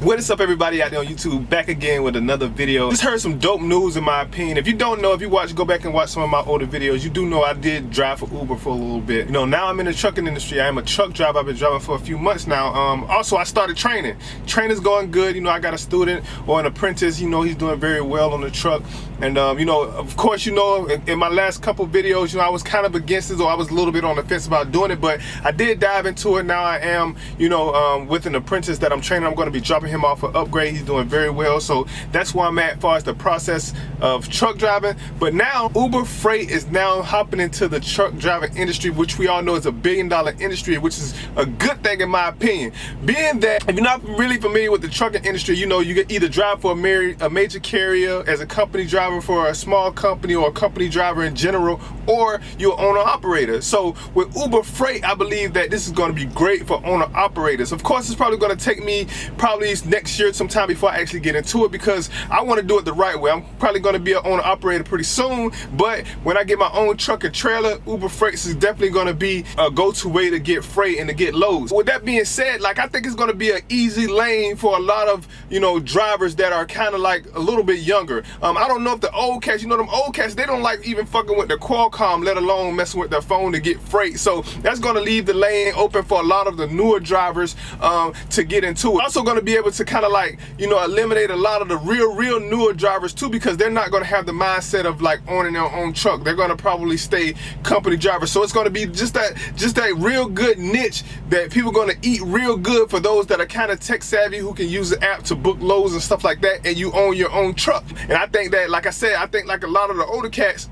What is up, everybody out there on YouTube? Back again with another video. Just heard some dope news in my opinion. If you don't know, if you go back and watch some of my older videos, you do know I did drive for Uber for a little bit. You know, now I'm in the trucking industry. I am a truck driver. I've been driving for a few months now. Also, I started training. Training's going good. You know, I got a student or an apprentice. You know, he's doing very well on the truck. And you know, of course, you know, in my last couple videos, you know, I was kind of against it, or I was a little bit on the fence about doing it, but I did dive into it. Now I am, you know, with an apprentice that I'm training. I'm going to be dropping him off for upgrade. He's doing very well, so that's where I'm at as far as the process of truck driving. But now Uber Freight is now hopping into the truck driving industry, which we all know is a $1 billion industry, which is a good thing in my opinion. Being that if you're not really familiar with the trucking industry, you know, you can either drive for a major carrier as a company driver, for a small company, or a company driver in general, or you're an owner operator. So with Uber Freight, I believe that this is going to be great for owner operators. Of course, it's probably going to take me probably next year sometime before I actually get into it, because I want to do it the right way. I'm probably going to be an owner operator pretty soon, but when I get my own truck and trailer, Uber Freight is definitely going to be a go-to way to get freight and to get loads. With that being said, like, I think it's going to be an easy lane for a lot of, you know, drivers that are kind of like a little bit younger. I don't know if the old cats, you know, them old cats, they don't like even fucking with the Qualcomm, let alone messing with their phone to get freight. So that's going to leave the lane open for a lot of the newer drivers to get into it. Also going to be able to kind of like, you know, eliminate a lot of the real newer drivers too, because they're not going to have the mindset of like owning their own truck. They're going to probably stay company drivers. So it's going to be just that real good niche that people are going to eat real good for those that are kind of tech savvy, who can use the app to book loads and stuff like that, and you own your own truck. And I think that, like I said, I think like a lot of the older cats,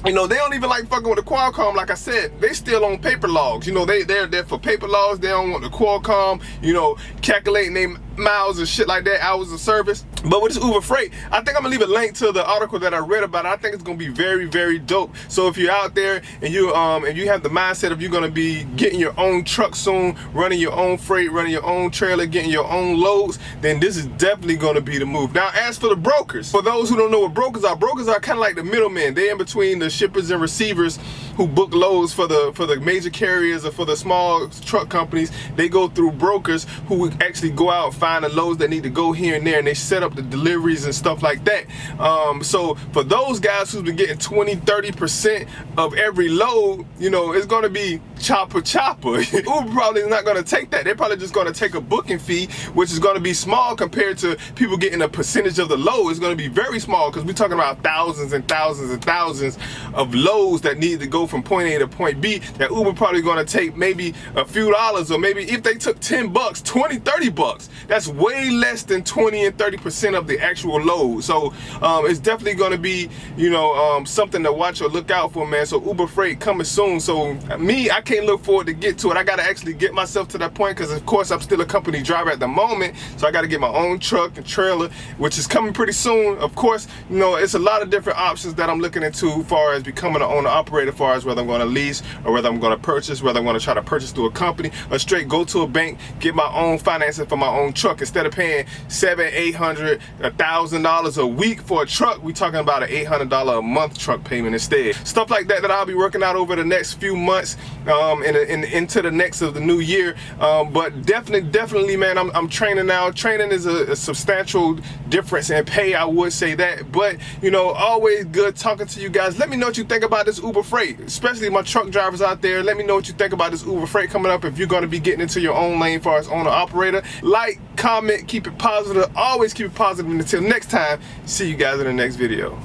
you know, they don't even like fucking with the Qualcomm. Like I said, they still on paper logs. You know, they're there for paper logs. They don't want the Qualcomm, you know, calculating their miles and shit like that, hours of service. But with this Uber Freight, I think I'm gonna leave a link to the article that I read about it. I think it's gonna be very dope. So if you're out there and you have the mindset of you're gonna be getting your own truck soon, running your own freight, running your own trailer, getting your own loads, then this is definitely gonna be the move. Now, as for the brokers, for those who don't know what brokers are kind of like the middlemen. They're in between the shippers and receivers who book loads for the major carriers or for the small truck companies. They go through brokers who actually go out and find the loads that need to go here and there, and they set up the deliveries and stuff like that. So for those guys who've been getting 20-30% of every load, you know, it's going to be chopper. Uber probably is not going to take that. They're probably just going to take a booking fee, which is going to be small compared to people getting a percentage of the load. It's going to be very small, because we're talking about thousands and thousands and thousands of loads that need to go from point A to point B, that Uber probably going to take maybe a few dollars, or maybe if they took 10 bucks, 20, 30 bucks, that's way less than 20 and 30% of the actual load. So it's definitely going to be, you know, something to watch or look out for, man. So Uber Freight coming soon. So me, I can't look forward to get to it. I got to actually get myself to that point, because of course I'm still a company driver at the moment. So I got to get my own truck and trailer, which is coming pretty soon. Of course, you know, it's a lot of different options that I'm looking into as far as becoming an owner operator, as far as whether I'm going to lease or whether I'm going to purchase, whether I'm going to try to purchase through a company or straight go to a bank, get my own financing for my own truck. Instead of paying $700, $800, $1,000 a week for a truck, we talking about an $800 a month truck payment instead. Stuff like that I'll be working out over the next few months and into the next of the new year. But definitely, man, I'm training now. Training is a substantial difference in pay, I would say that. But, you know, always good talking to you guys. Let me know what you think about this Uber Freight, especially my truck drivers out there. Let me know what you think about this Uber Freight coming up, if you're going to be getting into your own lane as far as owner operator. Like, comment, keep it positive. Always keep it positive. And until next time, see you guys in the next video.